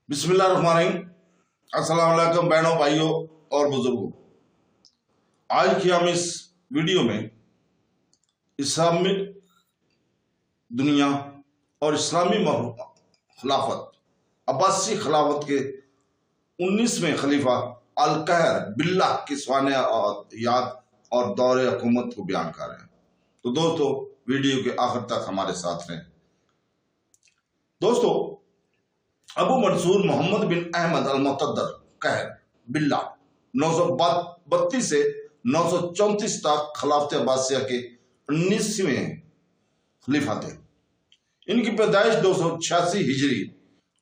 बिस्मिल्लाहिर्रहमानिर्रहीम। अस्सलाम वालेकुम बहनों, भाइयों और बुजुर्गों। आज की हम इस वीडियो में इस्लामिक दुनिया और इस्लामी खिलाफत, अब्बासी खिलाफत के 19वें खलीफा अल-कहर बिल्लाह की स्वानियात और दौरे हुकूमत को बयान कर रहे हैं। तो दोस्तों, वीडियो के आखिर तक हमारे साथ रहें। दोस्तों, अबू मंसूर मोहम्मद बिन अहमद अल-मुक़द्दर कहर बिल्लाह 932 से 934 तक खिलाफत अब्बासिया के 19वें खलीफा थे। इनकी पैदाइश 286 हिजरी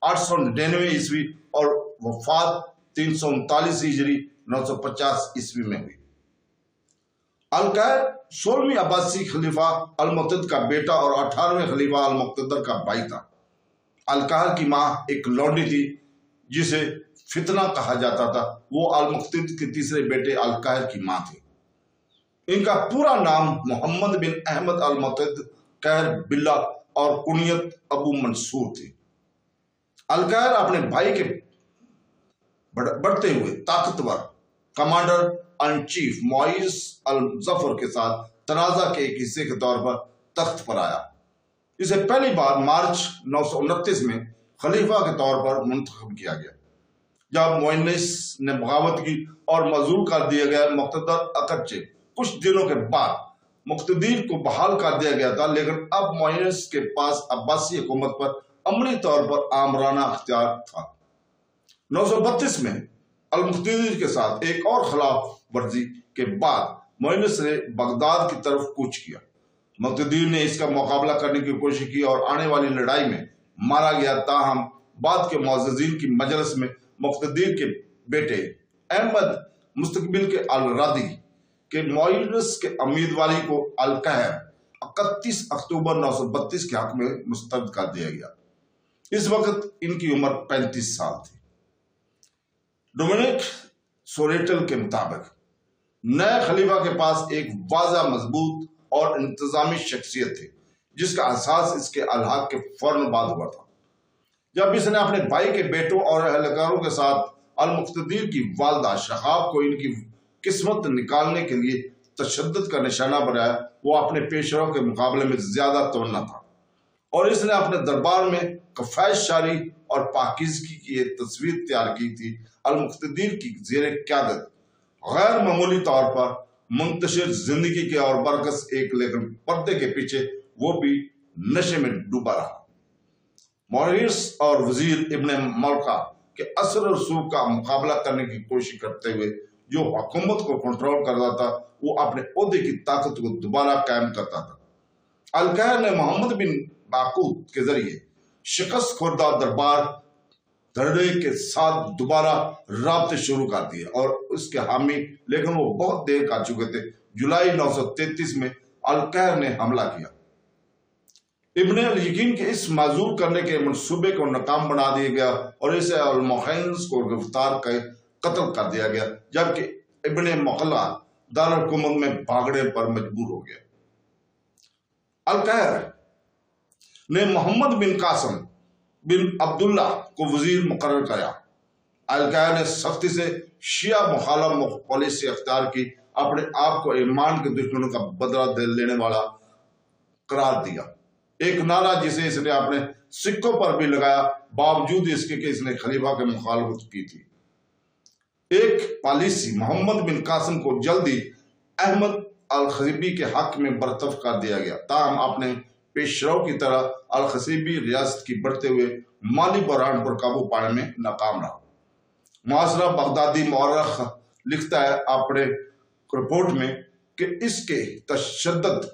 899 ईस्वी और वफात 339 हिजरी 950 ईस्वी में हुई। अल-कहर 16वीं अब्बासी खलीफा अल-मुक़तदर का बेटा और 18वें खलीफा अल-मुक़तदर का भाई था। अल-कहर की मां एक लौंडी थी जिसे फितना कहा जाता था। वो अल-मुक़तदर के तीसरे बेटे अल-कहर की मां थी। इनका पूरा नाम मोहम्मद बिन अहमद अल-मुक़तदर कहर बिल्लाह और कुनियत अबू मंसूर थी। अल-कहर अपने भाई के बढ़ते हुए ताकतवर कमांडर इन चीफ मुइज़ अल-ज़फ़र के साथ तनाज़ा के एक हिस्से के तौर पर तख्त पर आया। इसे पहली बार मार्च 929 में खलीफा के तौर पर मुंतखब किया गया, जब मुइज़ ने बगावत की और मजूर कर दिया गया। मुक़तदर अकच्चे कुछ दिनों के बाद मुक़तदीर को बहाल कर दिया गया था, लेकिन अब मुइज़ के पास अब्बासी हुकूमत पर अमली तौर पर आमराना अख्तियार था। 932 में अल-मुक़तदीर के साथ एक और खिलाफ वर्जी के बाद मुइज़ ने बगदाद की तरफ कूच किया। मुक़तदीर ने इसका मुकाबला करने की कोशिश की और आने वाली लड़ाई में मारा गया। ताहम बाद के मुअज़्ज़िज़ीन की मजलिस में मुक़तदीर के बेटे अहमद मुस्तक़बिल के अल-रादी के मुइज़ के उम्मीदवारी को अल-कहर 31 अक्टूबर 932 के हक में मुस्तरद कर दिया गया। इस वक्त इनकी उम्र 35 साल थी। डोमिनिक सोरेटल के मुताबिक नए खलीफा के पास एक वाज़ा, मजबूत और इंतजामी शख्सियत थी, जिसका एहसास इसके अलहाक के फौरन बाद हुआ था, जब इसने अपने भाई के बेटों और अहलकारों के साथ अल-मुक़तदीर की वालदा शहाब को इनकी किस्मत निकालने के लिए तशद्दुद का निशाना बनाया। वो अपने पेशरों के मुकाबले में ज्यादा तवन्ना था और इसने अपने दरबार में कफ़ायश शारी और पाकीज़गी की एक तस्वीर तैयार की थी। अल-मुक़तदीर की ज़ेर क़यादत गैर मामूली तौर पर मुंतशिर जिंदगी के और बरकस एक, लेकिन पर्दे के पीछे वो भी नशे में डूबा रहा। मौरिस और वजीर इब्ने मलका के असर और सूख का मुकाबला करने की कोशिश करते हुए जो हुकूमत को कंट्रोल करता था, वो अपने ओहदे की ताकत को दोबारा कायम करता था। अल-कहर ने मोहम्मद बिन बाकूत के जरिए शिकस्त खुर्दा दरबार धड़े के साथ दोबारा राब्ते शुरू कर दिए और उसके हामी, लेकिन वो बहुत देर कर चुके थे। जुलाई 933 में अल-कहर ने हमला किया। इब्ने अल-यकीन के इस माजूर करने के मंसूबे को नाकाम बना दिया गया और इसे अल-मुहैंस को गिरफ्तार कर कत्ल कर दिया गया, जबकि इब्ने मुक़ल्ला दारुल हुकूमत में भागने पर मजबूर हो गया। अल-कहर ने मोहम्मद बिन कासिम बिन अब्दुल्ला को वजीर मुकर्रर किया। अल-कहर ने सख्ती से शिया मुखालिफ पॉलिसी अख्तियार की, अपने आप को ईमान के दुश्मनों का बदला लेने वाला करार दिया। एक नारा जिसे इसने अपने सिक्कों पर भी लगाया, बावजूद इसके कि इसने खलीफा के मुखालफत की थी। एक पॉलिसी मोहम्मद बिन कासिम को जल्दी अहमद अल-खज़ीबी के हक में बरतरफ कर दिया गया। ताहम अपने पेशरों की तरह अल-खज़ीबी रियासत की बढ़ते हुए माली बहरान पर काबू पाने में नाकाम रहा। मुआसरा बगदादी मौरख लिखता है अपने रिपोर्ट में कि इसके तशद्दुद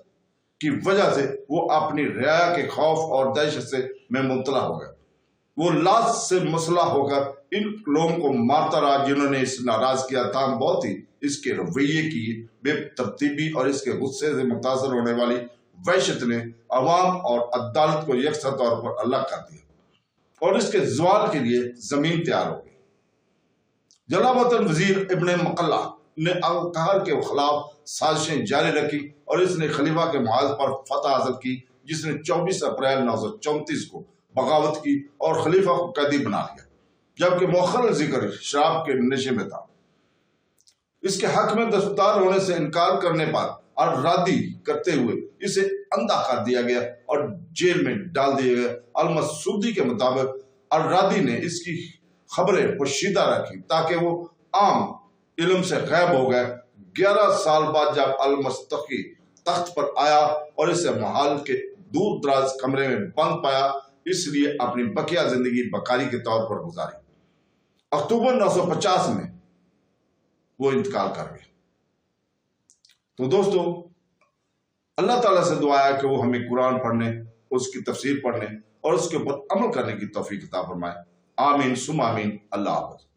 की वजह से वो अपनी रियाया के खौफ और दहशत में मुब्तला हो गया। वो लाश से मुसल्लह होकर इन लोगों को मारता रहा जिन्होंने इसे नाराज किया था। बहुत ही इसके रवैये की बेतरतीबी और इसके गुस्से से मुतासर होने वाली वहशत ने अवाम और अदालत को यकसा तौर पर अलग कर दिया और इसके ज़वाल के लिए जमीन तैयार हो गई। जलावतन वजीर इब्ने मुक़ल्ला ने अल-कहर के खिलाफ साजिशें जारी रखी और इसने खलीफा के मुआज पर फतह हासिल की, जिसने 24 अप्रैल 934 को बगावत की और खलीफा को कैदी बना लिया। جبکہ مؤخر ذکر شراب کے نشے میں تھا۔ اس کے حق میں دستار ہونے سے انکار کرنے پر الرادی کرتے ہوئے اسے اندھا کر دیا گیا اور جیل میں ڈال دیا گیا۔ المسعودی کے مطابق الرادی نے اس کی خبریں پوشیدہ رکھی تاکہ وہ عام علم سے غائب ہو گئے۔ 11 سال بعد جب المستقی تخت پر آیا اور اسے محل کے دور دراز کمرے میں بند پایا، اس لیے اپنی بقیہ زندگی بکاری کے طور پر گزاری۔ اکتوبر 950 میں وہ انتقال کر گئے۔ تو دوستو، اللہ تعالیٰ سے دعا ہے کہ وہ ہمیں قرآن پڑھنے، اس کی تفسیر پڑھنے اور اس کے اوپر عمل کرنے کی توفیق عطا فرمائے۔ آمین ثم آمین۔ اللہ حافظ۔